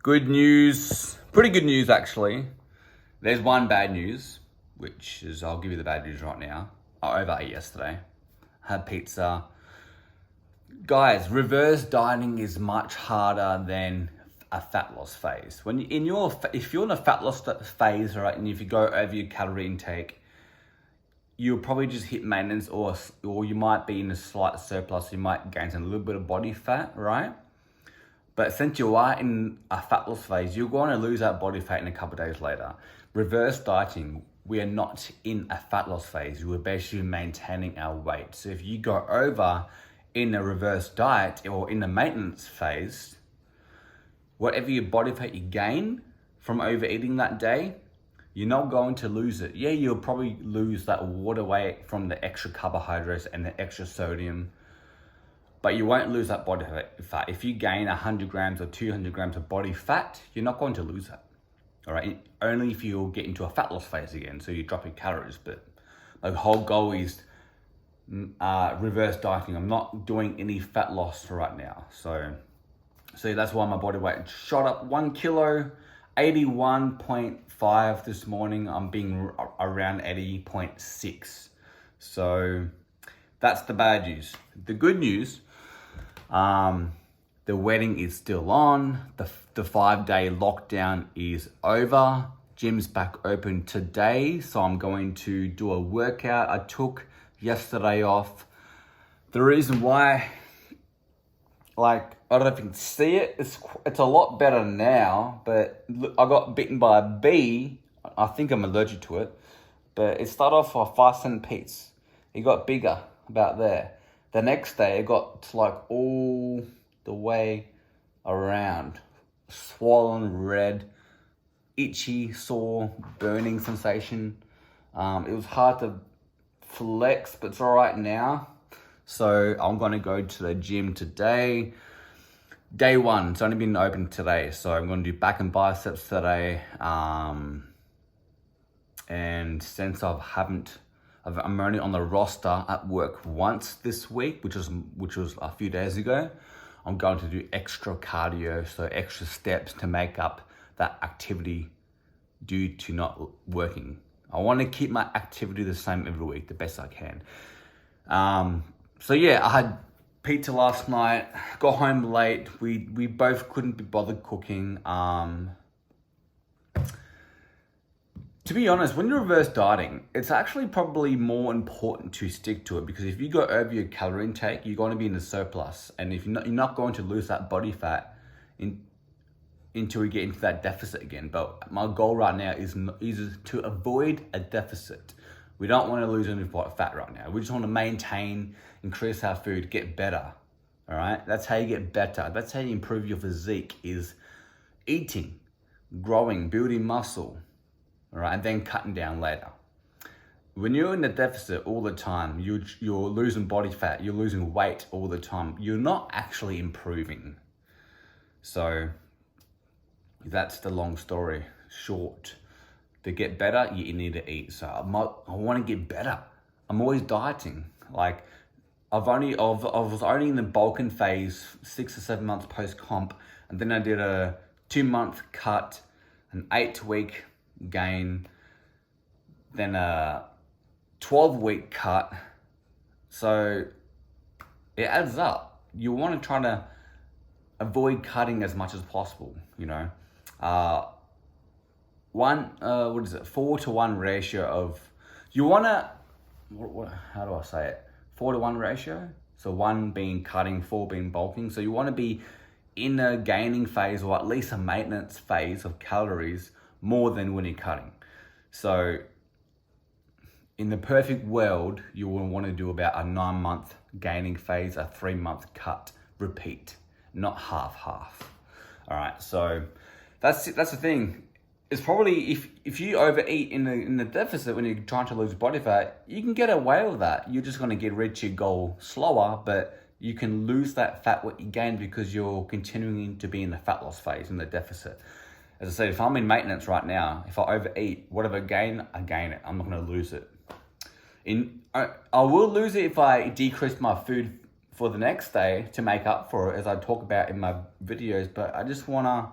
Good news, pretty good news actually. There's one bad news, which is, I'll give you the bad news right now. I overate yesterday, had pizza. Guys, reverse dieting is much harder than a fat loss phase. If you're in a fat loss phase, right, and if you go over your calorie intake, you'll probably just hit maintenance, or you might be in a slight surplus. You might gain a little bit of body fat, right? But since you are in a fat loss phase, you're going to lose that body fat in a couple of days later. Reverse dieting, we are not in a fat loss phase. We're basically maintaining our weight. So if you go over in a reverse diet or in a maintenance phase, whatever your body fat you gain from overeating that day, you're not going to lose it. Yeah, you'll probably lose that water weight from the extra carbohydrates and the extra sodium, but you won't lose that body fat. If you gain 100 grams or 200 grams of body fat, you're not going to lose that, all right? Only if you get into a fat loss phase again, so you drop your calories. But the whole goal is reverse dieting. I'm not doing any fat loss right now. So that's why my body weight shot up 1 kilo, 81.5 this morning. I'm being around 80.6. So that's the bad news. The good news, the wedding is still on. The 5-day lockdown is over. Gym's back open today, so I'm going to do a workout. I took yesterday off. The reason why, I don't know if you can see it, it's a lot better now, but I got bitten by a bee. I think I'm allergic to it, but it started off for a 5-cent piece. It got bigger about there. The next day, it got all the way around, swollen, red, itchy, sore, burning sensation. It was hard to flex, but it's all right now. So I'm going to go to the gym today. Day one, it's only been open today, so I'm going to do back and biceps today. And since I'm only on the roster at work once this week, which was a few days ago, I'm going to do extra cardio, so extra steps to make up that activity due to not working. I want to keep my activity the same every week, the best I can. So yeah, I had pizza last night, got home late. We both couldn't be bothered cooking. To be honest, when you're reverse dieting, it's actually probably more important to stick to it, because if you go over your calorie intake, you're going to be in the surplus. And if you're not going to lose that body fat until we get into that deficit again. But my goal right now is to avoid a deficit. We don't want to lose any fat right now. We just want to maintain, increase our food, get better. All right? That's how you get better. That's how you improve your physique, is eating, growing, building muscle. All right, and then cutting down later. When you're in the deficit all the time, you're losing body fat, you're losing weight all the time. You're not actually improving. So that's the long story short. To get better, you need to eat. So I want to get better. I'm always dieting. I was only in the bulking phase 6 or 7 months post comp, and then I did a 2-month cut, an 8-week gain, then a 12-week cut. So it adds up. You want to try to avoid cutting as much as possible, 4-to-1 ratio of, you want to, how do I say it? 4-to-1 ratio. So 1 being cutting, 4 being bulking. So you want to be in a gaining phase, or at least a maintenance phase of calories, more than when you're cutting. So in the perfect world, you will want to do about a 9-month gaining phase, a 3-month cut, repeat, not half. All right, so that's the thing. It's probably, if you overeat in the deficit when you're trying to lose body fat, you can get away with that. You're just going to reach your goal slower, but you can lose that fat what you gained because you're continuing to be in the fat loss phase, in the deficit. As I said, if I'm in maintenance right now, if I overeat, whatever I gain it. I'm not going to lose it. I will lose it if I decrease my food for the next day to make up for it, as I talk about in my videos, but I just want to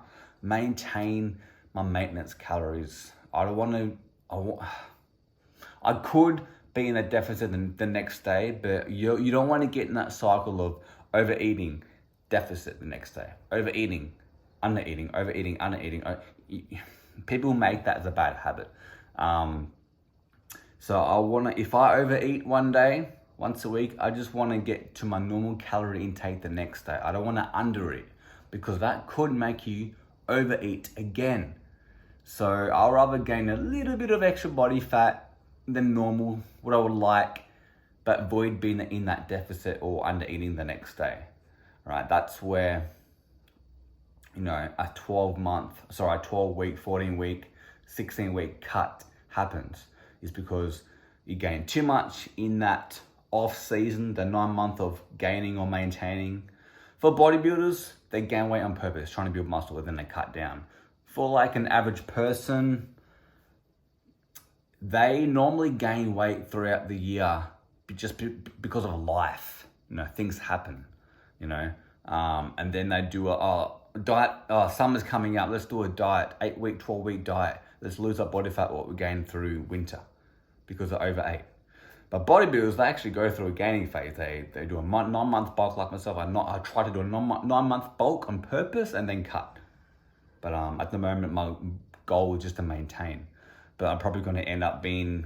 maintain my maintenance calories. I don't want to, I could be in a deficit the next day, but you don't want to get in that cycle of overeating, deficit the next day, overeating, undereating, overeating, undereating. People make that as a bad habit. So I want to, if I overeat one day, once a week, I just want to get to my normal calorie intake the next day. I don't want to undereat, because that could make you overeat again. So I'll rather gain a little bit of extra body fat than normal, what I would like, but avoid being in that deficit or undereating the next day, right? That's where, a 12 week, 14 week, 16 week cut happens, is because you gain too much in that off season, the 9 month of gaining or maintaining. For bodybuilders, they gain weight on purpose, trying to build muscle, and then they cut down. For like an average person, they normally gain weight throughout the year just because of life. Things happen, and then they do a diet. Summer's coming up, let's do a diet, 8 week, 12 week diet. Let's lose our body fat, what we gained through winter, because they overate. But bodybuilders, they actually go through a gaining phase. They do a 9 month bulk like myself. I try to do a 9 month bulk on purpose and then cut. But at the moment, my goal is just to maintain. But I'm probably going to end up gaining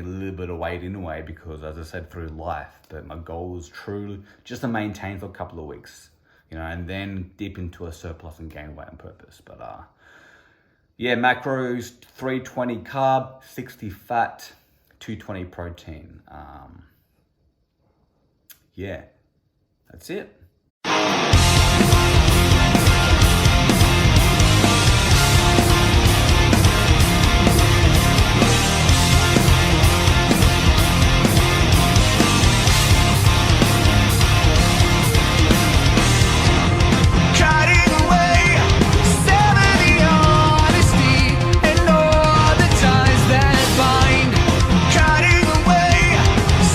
a little bit of weight in a way, because, as I said, through life. But my goal is truly just to maintain for a couple of weeks, and then dip into a surplus and gain weight on purpose. But macros: 320 carb, 60 fat, 220 protein. That's it.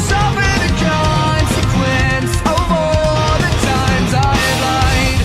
Suffer the consequence of all the times I lied.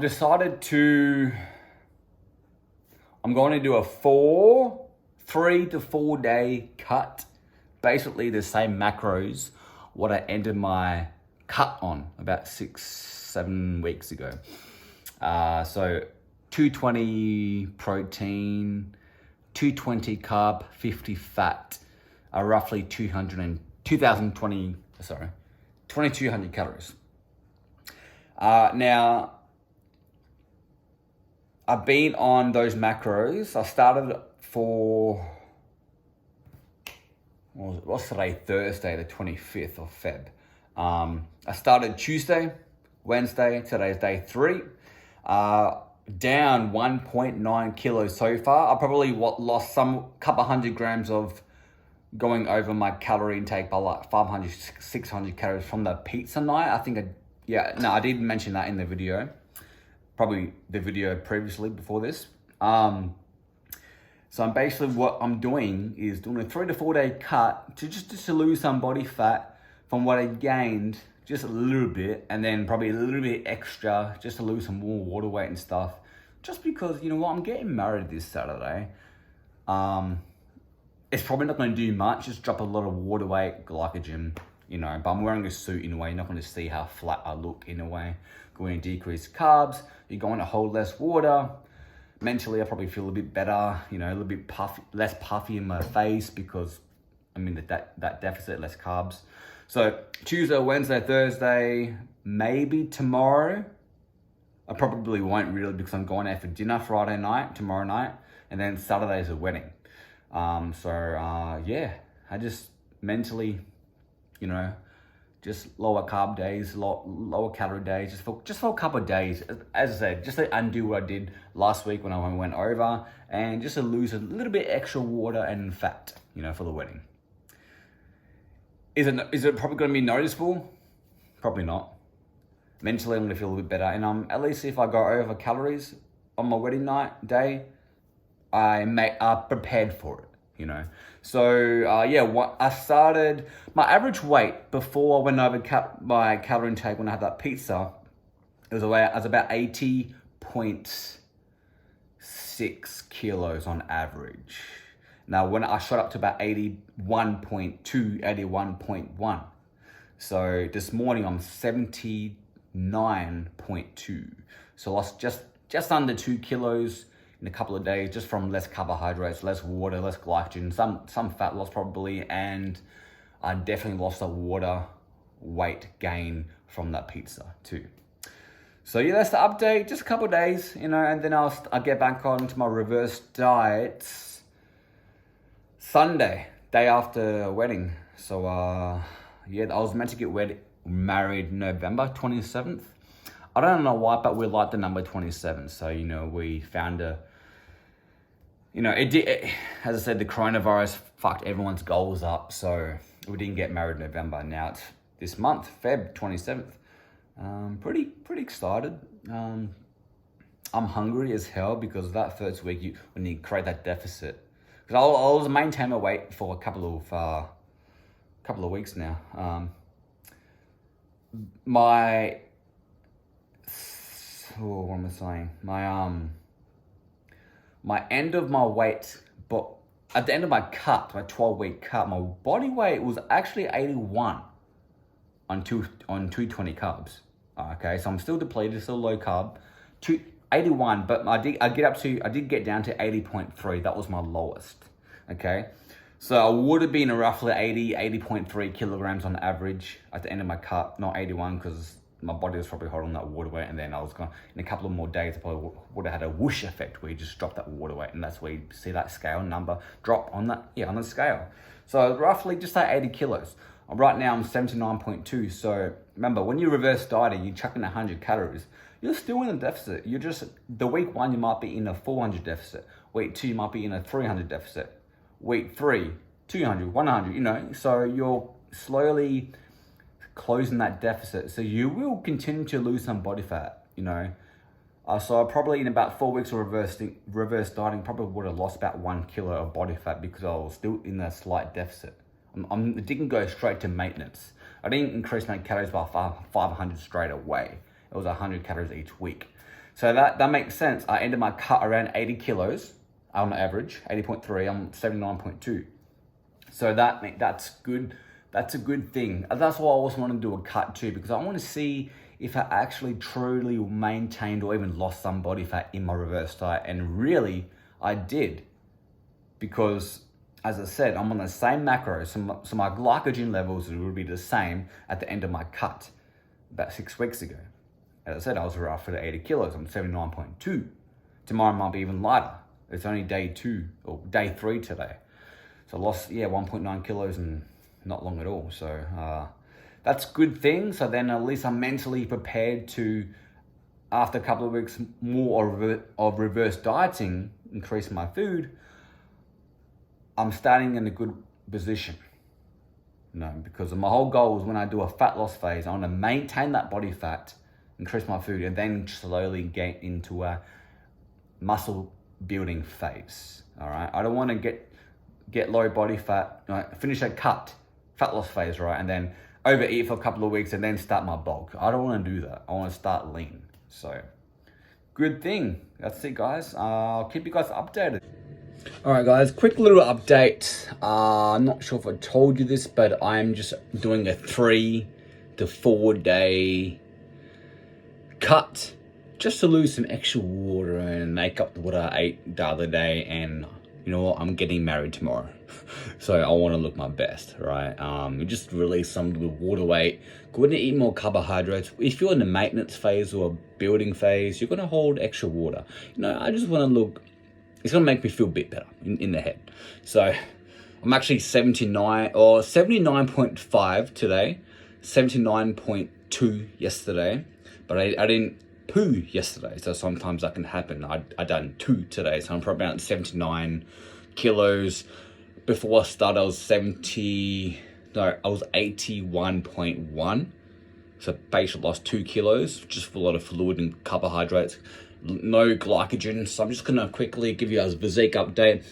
decided I'm going to do a 3 to 4 day cut. Basically the same macros what I ended my cut on about 6-7 weeks ago. So 220 protein, 220 carb, 50 fat, roughly 2200 calories. Now, I've been on those macros. I started for, what's today? Thursday, the 25th of Feb. I started Tuesday, Wednesday, today's day 3. Down 1.9 kilos so far. I probably lost some couple hundred grams of going over my calorie intake by like 500, 600 calories from the pizza night. I think I did mention that in the video. Probably the video previously before this. So I'm basically, what I'm doing is doing a 3 to 4 day cut to lose some body fat from what I gained, just a little bit, and then probably a little bit extra just to lose some more water weight and stuff. Just because, you know what, I'm getting married this Saturday. It's probably not going to do much, just drop a lot of water weight, glycogen, you know, but I'm wearing a suit in a way. You're not going to see how flat I look in a way. Going to decrease carbs, you're going to hold less water. Mentally, I probably feel a bit better, you know, a little bit less puffy in my face because I'm in that deficit, less carbs. So Tuesday, Wednesday, Thursday, maybe tomorrow. I probably won't really because I'm going out for dinner tomorrow night, and then Saturday's a wedding. I just mentally, you know, just lower carb days, lower calorie days, just for a couple of days. As I said, just to undo what I did last week when I went over, and just to lose a little bit extra water and fat, you know, for the wedding. Is it probably going to be noticeable? Probably not. Mentally, I'm going to feel a bit better, and at least if I go over calories on my wedding day, I'm prepared for it, you know. So I started my average weight before I went over my calorie intake when I had that pizza. It was about 80.6 kilos on average. Now, when I shot up to about 81.2, 81.1. So this morning I'm 79.2. So lost just under 2 kilos in a couple of days, just from less carbohydrates, less water, less glycogen, some fat loss probably, and I definitely lost a water weight gain from that pizza too. So yeah, that's the update. Just a couple of days, you know, and then I'll get back on to my reverse diets Sunday, day after wedding. So I was meant to get married November 27th. I don't know why, but we like the number 27. So, you know, we found as I said, the coronavirus fucked everyone's goals up. So we didn't get married in November. Now it's this month, Feb 27th. Pretty excited. I'm hungry as hell because that first week when you create that deficit. Because I was maintain my weight for a couple of weeks now. What am I saying? My end of my weight, but at the end of my 12-week cut, my body weight was actually 81 on 220 carbs. Okay, so I'm still depleted, still low carb, 81, but I did get down to 80.3. That was my lowest. Okay, so I would have been roughly 80.3 kilograms on average at the end of my cut, not 81, because my body was probably holding that water weight, and then I was going, in a couple of more days, I probably would have had a whoosh effect where you just drop that water weight, and that's where you see that scale number drop on the scale. So roughly just like 80 kilos. Right now I'm 79.2. So remember, when you reverse dieting, you're chucking 100 calories. You're still in a deficit. The week 1, you might be in a 400 deficit. Week 2, you might be in a 300 deficit. Week 3, 200, 100, you know. So you're slowly closing that deficit. So you will continue to lose some body fat, you know. So probably in about 4 weeks of reverse dieting, probably would have lost about 1 kilo of body fat because I was still in a slight deficit. I didn't go straight to maintenance. I didn't increase my calories by 500 straight away. It was 100 calories each week. So that makes sense. I ended my cut around 80 kilos on average, 80.3, I'm 79.2. So that's good. That's a good thing. And that's why I also want to do a cut too, because I want to see if I actually truly maintained or even lost some body fat in my reverse diet. And really, I did. Because, as I said, I'm on the same macros, so my glycogen levels would be the same at the end of my cut about 6 weeks ago. As I said, I was roughly 80 kilos. I'm 79.2. Tomorrow might be even lighter. It's only day 2 or day 3 today. So I lost, 1.9 kilos in not long at all. So that's a good thing. So then at least I'm mentally prepared to, after a couple of weeks more of reverse dieting, increase my food, I'm starting in a good position. Because my whole goal is when I do a fat loss phase, I want to maintain that body fat, increase my food, and then slowly get into a muscle building phase. All right, I don't want to get low body fat, finish a fat loss phase, right, and then overeat for a couple of weeks and then start my bulk. I don't want to do that. I want to start lean. So good thing. That's it, guys. I'll keep you guys updated. All right, guys, quick little update. I'm not sure if I told you this, but I'm just doing a 3 to 4 day cut just to lose some extra water and make up what I ate the other day. And you know what? I'm getting married tomorrow. So I want to look my best, right? Just release some of the water weight. Go ahead and eat more carbohydrates. If you're in the maintenance phase or building phase, you're going to hold extra water. I just want to look... It's going to make me feel a bit better in the head. So I'm actually 79.5 today, 79.2 yesterday, but I didn't poo yesterday. So sometimes that can happen. I done 2 today. So I'm probably about 79 kilos. Before I started, I was 81.1. So basically lost 2 kilos, just for a lot of fluid and carbohydrates. No glycogen. So I'm just gonna quickly give you guys a physique update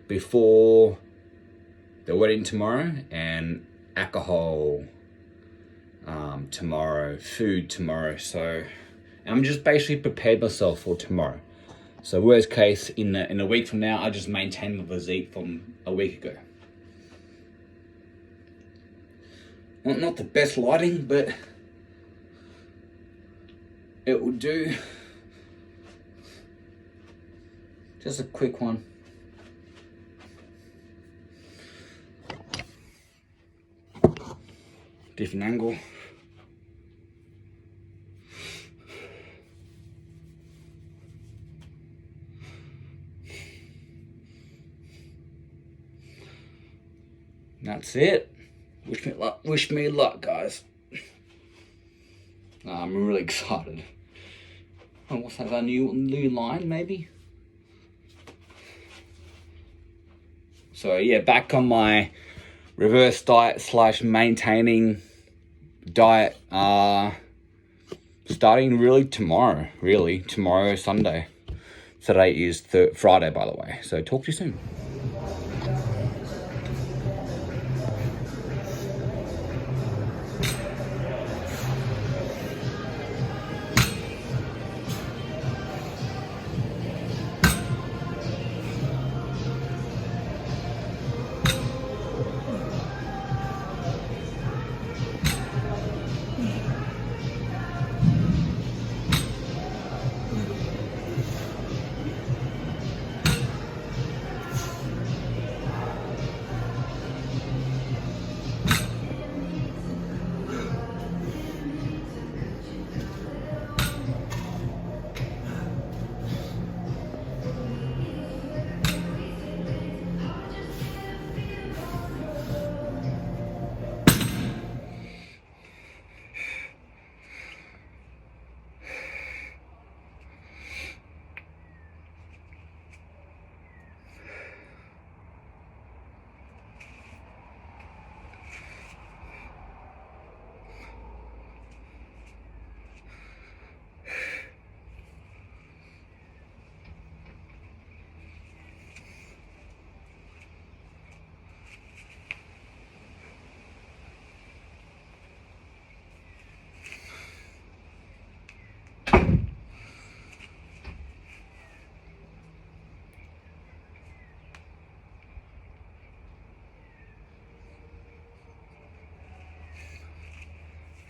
before the wedding tomorrow, and alcohol tomorrow, food tomorrow. So I'm just basically prepared myself for tomorrow. So worst case, in a week from now, I just maintain the physique from a week ago. Well, not the best lighting, but it will do. Just a quick one. Different angle. That's it. Wish me luck. Wish me luck, guys. I'm really excited. Oh, what's that? A new line, maybe? So yeah, back on my reverse diet / maintaining diet, starting really tomorrow, Sunday. Today is Friday, by the way. So talk to you soon.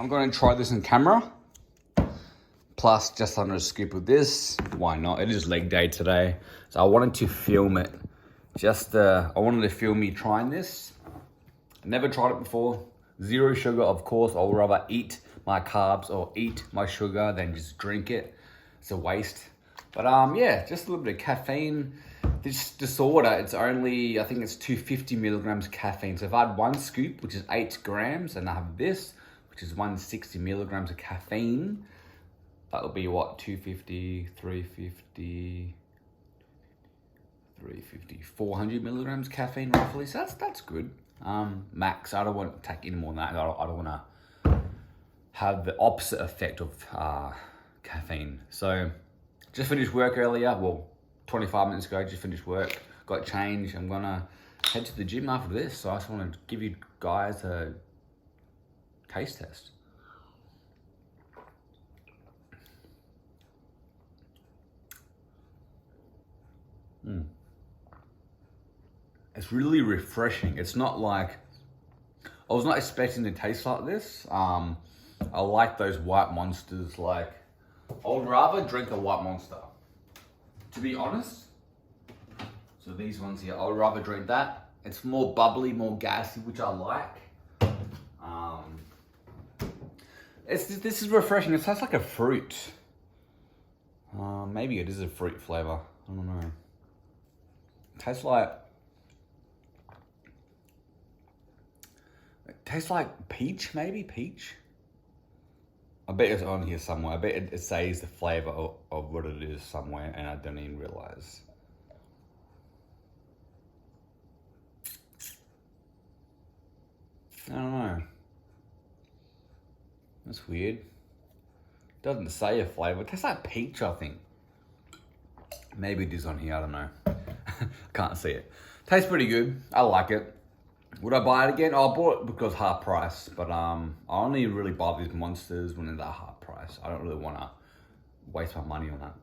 I'm going to try this in camera. Plus, just under a scoop of this. Why not? It is leg day today. So I wanted to film it. I wanted to film me trying this. Never tried it before. Zero sugar, of course. I'll rather eat my carbs or eat my sugar than just drink it. It's a waste. But yeah, just a little bit of caffeine. This disorder, it's only, I think it's 250 milligrams caffeine. So if I had one scoop, which is 8 grams, and I have this, which is 160 milligrams of caffeine, that'll be what, 250, 350, 400 milligrams caffeine roughly. So that's good. Max, I don't want to take any more than that. I don't want to have the opposite effect of caffeine. So just finished work earlier. Well, 25 minutes ago, just finished work. Got changed. I'm going to head to the gym after this. So I just want to give you guys a taste test. It's really refreshing. It's not like, I was not expecting to taste like this. I like those white monsters. Like, I would rather drink a white monster, to be honest. So these ones here, I would rather drink that. It's more bubbly, more gassy, which I like. This is refreshing. It tastes like a fruit. Maybe it is a fruit flavor. I don't know. It tastes like peach, maybe peach. I bet it's on here somewhere. I bet it says the flavor of what it is somewhere, and I don't even realize. I don't know. That's weird. Doesn't say a flavor. It tastes like peach, I think. Maybe it is on here, I don't know. Can't see it. Tastes pretty good. I like it. Would I buy it again? Oh, I bought it because half price, but I only really buy these monsters when they're half price. I don't really want to waste my money on that.